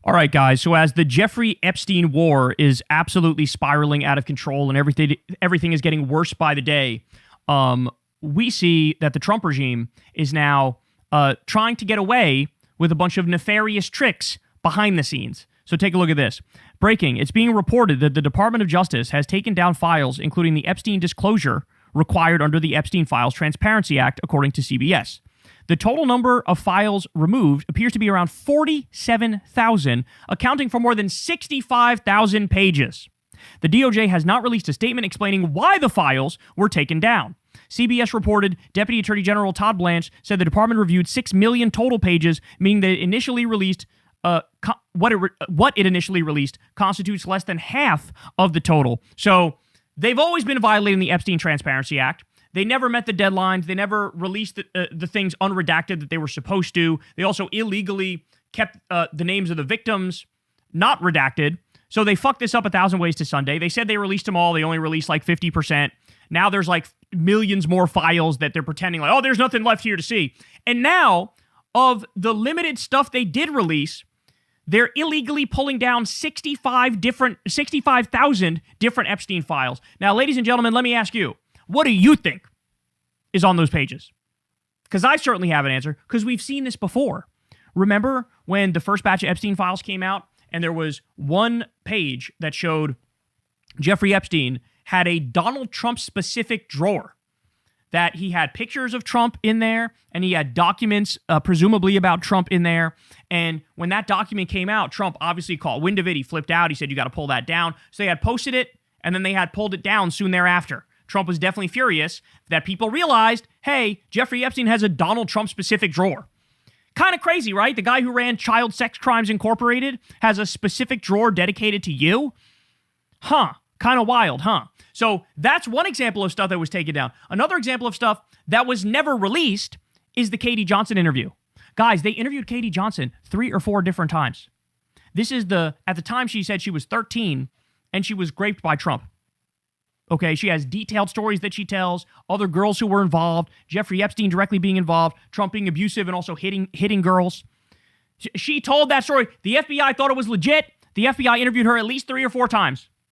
All right, guys. So as the Jeffrey Epstein war is absolutely spiraling out of control and everything is getting worse by the day, we see that the Trump regime is now trying to get away with a bunch of nefarious tricks behind the scenes. So take a look at this. Breaking. It's being reported that the Department of Justice has taken down files, including the Epstein disclosure required under the Epstein Files Transparency Act, according to CBS. The total number of files removed appears to be around 47,000, accounting for more than 65,000 pages. The DOJ has not released a statement explaining why the files were taken down. CBS reported Deputy Attorney General Todd Blanche said the department reviewed 6 million total pages, meaning that it initially released what it initially released constitutes less than half of the total. So they've always been violating the Epstein Transparency Act. They never met the deadlines. They never released the things unredacted that they were supposed to. They also illegally kept the names of the victims not redacted. So they fucked this up 1,000 ways to Sunday. They said they released them all. They only released like 50%. Now there's like millions more files that they're pretending like, oh, there's nothing left here to see. And now, of the limited stuff they did release, they're illegally pulling down 65,000 different Epstein files. Now, ladies and gentlemen, let me ask you, what do you think is on those pages? Because I certainly have an answer, because we've seen this before. Remember when the first batch of Epstein files came out, and there was one page that showed Jeffrey Epstein had a Donald Trump-specific drawer, that he had pictures of Trump in there, and he had documents, presumably about Trump in there. And when that document came out, Trump obviously caught wind of it. He flipped out. He said, you got to pull that down. So they had posted it, and then they had pulled it down soon thereafter. Trump was definitely furious that people realized, hey, Jeffrey Epstein has a Donald Trump-specific drawer. Kind of crazy, right? The guy who ran Child Sex Crimes Incorporated has a specific drawer dedicated to you? Huh. Kind of wild, huh? So that's one example of stuff that was taken down. Another example of stuff that was never released is the Katie Johnson interview. Guys, they interviewed Katie Johnson 3 or 4 different times. This is at the time she said she was 13 and she was raped by Trump. Okay, she has detailed stories that she tells, other girls who were involved, Jeffrey Epstein directly being involved, Trump being abusive and also hitting girls. She told that story. The FBI thought it was legit. The FBI interviewed her at least 3 or 4 times.